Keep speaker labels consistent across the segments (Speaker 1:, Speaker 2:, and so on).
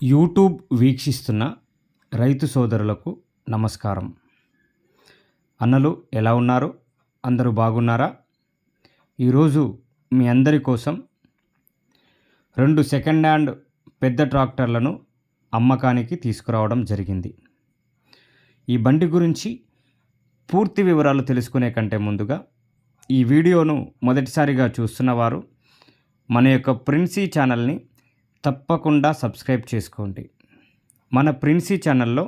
Speaker 1: YouTube వీక్షిస్తున్న రైతు సోదరులకు నమస్కారం. అన్నలు ఎలా ఉన్నారు? అందరూ బాగున్నారా? ఈరోజు మీ అందరి కోసం 2 సెకండ్ హ్యాండ్ పెద్ద ట్రాక్టర్లను అమ్మకానికి తీసుకురావడం జరిగింది. ఈ బండి గురించి పూర్తి వివరాలు తెలుసుకునే కంటే ముందుగా ఈ వీడియోను మొదటిసారిగా చూస్తున్నవారు మన యొక్క ప్రిన్సీ ఛానల్ని తప్పకుండా సబ్స్క్రైబ్ చేసుకోండి. మన ప్రిన్సీ ఛానల్లో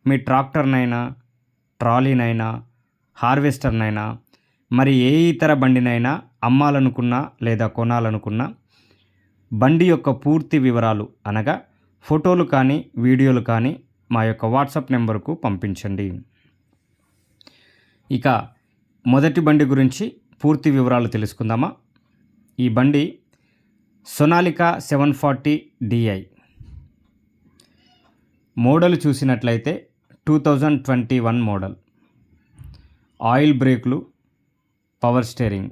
Speaker 1: మీ ట్రాక్టర్నైనా, ట్రాలీనైనా, హార్వెస్టర్నైనా, మరి ఏ ఇతర బండినైనా అమ్మాలనుకున్నా లేదా కొనాలనుకున్నా బండి యొక్క పూర్తి వివరాలు అనగా ఫోటోలు కానీ వీడియోలు కానీ మా యొక్క వాట్సాప్ నెంబర్కు పంపించండి. ఇక మొదటి బండి గురించి పూర్తి వివరాలు తెలుసుకుందామా? ఈ బండి sonalika 740di. మోడల్ చూసినట్లయితే 2021 మోడల్. ఆయిల్ బ్రేకులు, పవర్ స్టీరింగ్.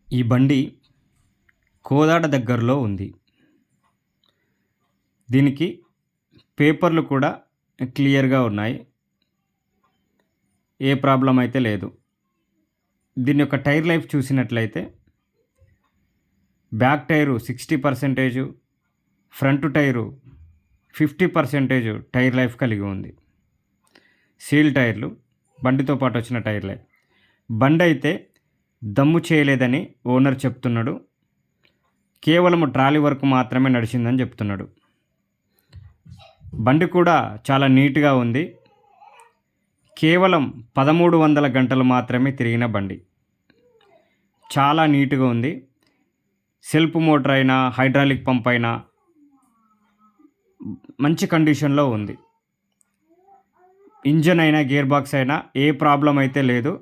Speaker 1: ఈ బండి కోదాడ దగ్గరలో ఉంది. దీనికి పేపర్లు కూడా క్లియర్గా ఉన్నాయి, ఏ ప్రాబ్లం అయితే లేదు. దీని యొక్క టైర్ లైఫ్ చూసినట్లయితే back tyre 60%, front tyre 50% tyre life కలిగి ఉంది. సీల్ టైర్లు, బండితో పాటు వచ్చిన టైర్లే. బండి అయితే దమ్ము చేయలేదని ఓనర్ చెప్తున్నాడు. కేవలం ట్రాలీ వరకు మాత్రమే నడిచిందని చెప్తున్నాడు. బండి కూడా చాలా నీట్గా ఉంది. కేవలం 1300 గంటలు మాత్రమే తిరిగిన బండి. చాలా నీట్గా ఉంది. సెల్ఫ్ మోటార్ అయినా, హైడ్రాలిక్ పంప్ అయినా మంచి కండిషన్లో ఉంది. ఇంజన్ అయినా, గేర్ బాక్స్ అయినా ఏ ప్రాబ్లం అయితే లేదు,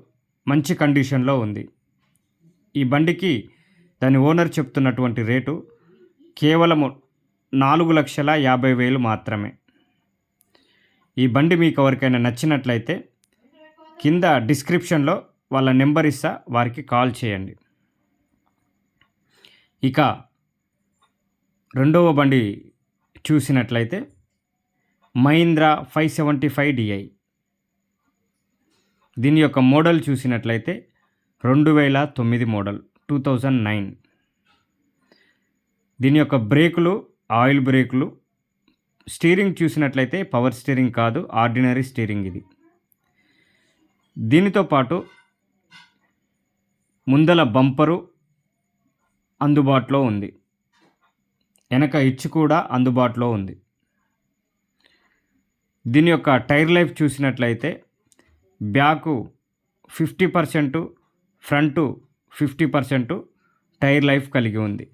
Speaker 1: మంచి కండిషన్లో ఉంది. ఈ బండికి దాని ఓనర్ చెప్తున్నటువంటి రేటు కేవలము 4,50,000 మాత్రమే. ఈ బండి మీకు ఎవరికైనా నచ్చినట్లయితే కింద డిస్క్రిప్షన్లో వాళ్ళ నెంబర్ ఇస్తా, వారికి కాల్ చేయండి. ఇక రెండవ బండి చూసినట్లయితే Mahindra 575di. దీని యొక్క మోడల్ చూసినట్లయితే 2009 మోడల్, 2009. దీని యొక్క బ్రేకులు ఆయిల్ బ్రేకులు. స్టీరింగ్ చూసినట్లయితే పవర్ స్టీరింగ్ కాదు, ఆర్డినరీ స్టీరింగ్ ఇది. దీనితో పాటు ముందల బంపరు అందుబాటులో ఉంది, వెనక ఇచ్చు కూడా అందుబాటులో ఉంది. దీని యొక్క టైర్ లైఫ్ చూసినట్లయితే బ్యాకు 50%, ఫ్రంట్ 50% టైర్ లైఫ్ కలిగి ఉంది.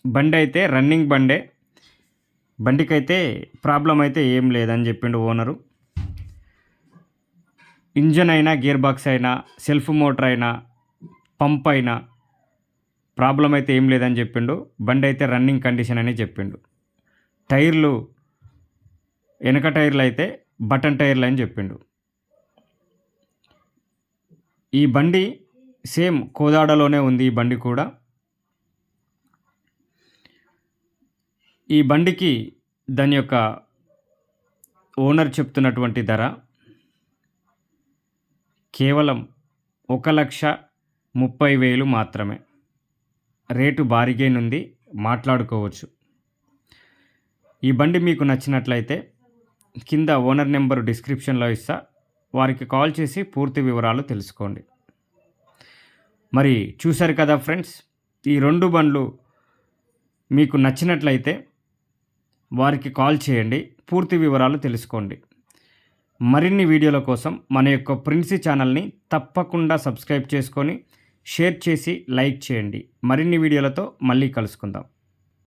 Speaker 1: బండి అయితే రన్నింగ్ బండే. బండికైతే ప్రాబ్లం అయితే ఏం లేదని చెప్పిండు ఓనరు. ఇంజన్ అయినా, గేర్ బాక్స్ అయినా, సెల్ఫ్ మోటార్ అయినా, పంప్ అయినా ప్రాబ్లం అయితే ఏం లేదని చెప్పిండు. బండి అయితే రన్నింగ్ కండిషన్ అని చెప్పిండు. టైర్లు వెనక టైర్లు అయితే బటన్ టైర్లు అని చెప్పిండు. ఈ బండి సేమ్ కోదాడలోనే ఉంది. ఈ బండి కూడా. ఈ బండికి దాని యొక్క ఓనర్ చెప్తున్నటువంటి ధర కేవలం 1,30,000 మాత్రమే. రేటు భారీగానే ఉంది, మాట్లాడుకోవచ్చు. ఈ బండి మీకు నచ్చినట్లయితే కింద ఓనర్ నెంబరు డిస్క్రిప్షన్లో ఇస్తా, వారికి కాల్ చేసి పూర్తి వివరాలు తెలుసుకోండి. మరి చూశారు కదా ఫ్రెండ్స్, ఈ 2 బండ్లు మీకు నచ్చినట్లయితే వారికి కాల్ చేయండి, పూర్తి వివరాలు తెలుసుకోండి. మరిన్ని వీడియోల కోసం మన యొక్క ప్రిన్సీ ఛానల్ని తప్పకుండా సబ్స్క్రైబ్ చేసుకొని షేర్ చేసి లైక్ చేయండి. మరిన్ని వీడియోలతో మళ్ళీ కలుసుకుందాం.